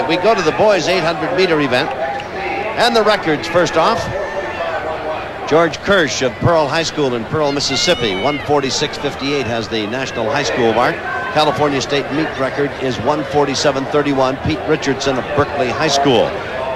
right, we go to the boys' 800-meter event. And the records, first off. George Kirsch of Pearl High School in Pearl, Mississippi. 146.58 has the national high school mark. California State meet record is 147.31. Pete Richardson of Berkeley High School.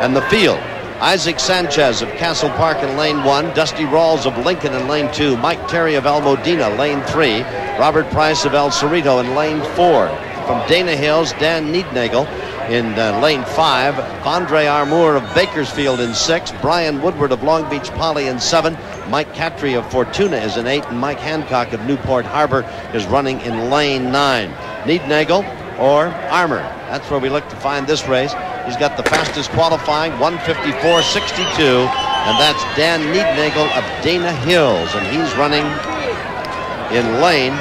And the field. Isaac Sanchez of Castle Park in lane 1. Dusty Rawls of Lincoln in lane 2. Mike Terry of El Modena, lane 3. Robert Price of El Cerrito in lane 4. From Dana Hills, Dan Neednagel in lane 5. Andre Armour of Bakersfield in 6. Brian Woodward of Long Beach Poly in 7. Mike Cattry of Fortuna is in 8. And Mike Hancock of Newport Harbor is running in lane 9. Neednagel or Armour. That's where we look to find this race. He's got the fastest qualifying, 154.62. And that's Dan Neednagel of Dana Hills. And he's running in lane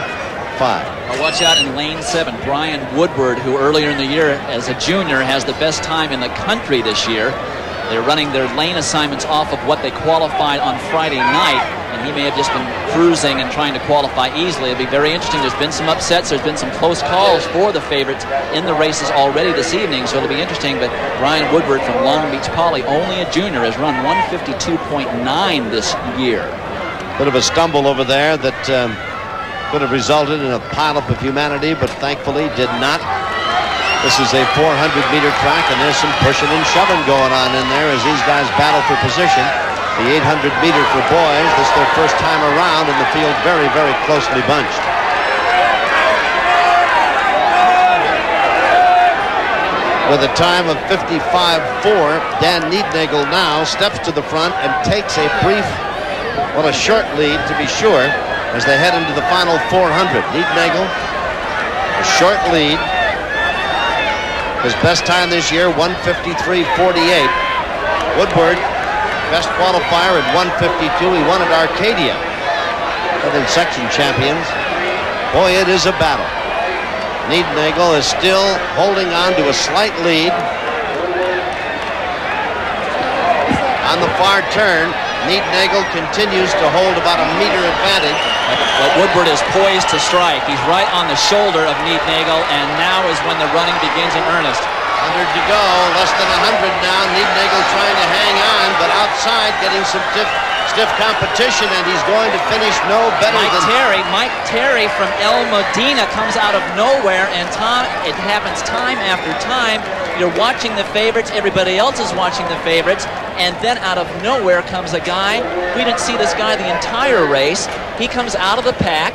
5. Watch out in lane 7, Brian Woodward, who earlier in the year as a junior has the best time in the country this year. They're running their lane assignments off of what they qualified on Friday night, and he may have just been cruising and trying to qualify easily. It'll be very interesting. There's been some upsets. There's been some close calls for the favorites in the races already this evening, so it'll be interesting. But Brian Woodward from Long Beach Poly, only a junior, has run 152.9 this year. Bit of a stumble over there that could have resulted in a pileup of humanity, but thankfully did not. This is a 400-meter track, and there's some pushing and shoving going on in there as these guys battle for position. The 800-meter for boys, this is their first time around in the field, very, very closely bunched. With a time of 55.4, Dan Neednagel now steps to the front and takes a brief, well, a short lead to be sure, as they head into the final 400. Neednagel, a short lead. His best time this year, 153.48. Woodward, best qualifier at 152. He won at Arcadia. Southern Section champions. Boy, it is a battle. Neednagel is still holding on to a slight lead. On the far turn, Neednagel continues to hold about a meter advantage. But Woodward is poised to strike. He's right on the shoulder of Neednagel, and now is when the running begins in earnest. 100 to go, less than 100 now. Neednagel trying to hang on, but outside getting some stiff competition, and he's going to finish no better than Mike Terry from El Modena comes out of nowhere, and it happens time after time. You're watching the favorites, everybody else is watching the favorites, and then out of nowhere comes a guy. We didn't see this guy the entire race. He comes out of the pack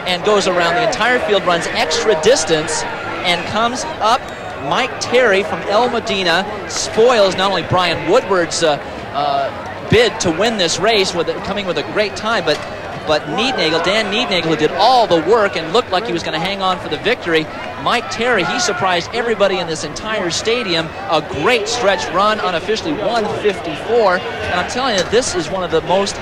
and goes around the entire field, runs extra distance, and comes up. Mike Terry from El Modena spoils not only Brian Woodward's bid to win this race, coming with a great time, but Neednagel, Dan Neednagel, who did all the work and looked like he was going to hang on for the victory. Mike Terry, he surprised everybody in this entire stadium. A great stretch run, unofficially 154. And I'm telling you, this is one of the most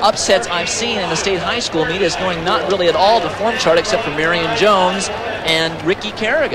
upsets I've seen in the state high school meet. Is going not really at all to form chart except for Marion Jones and Ricky Carrigan.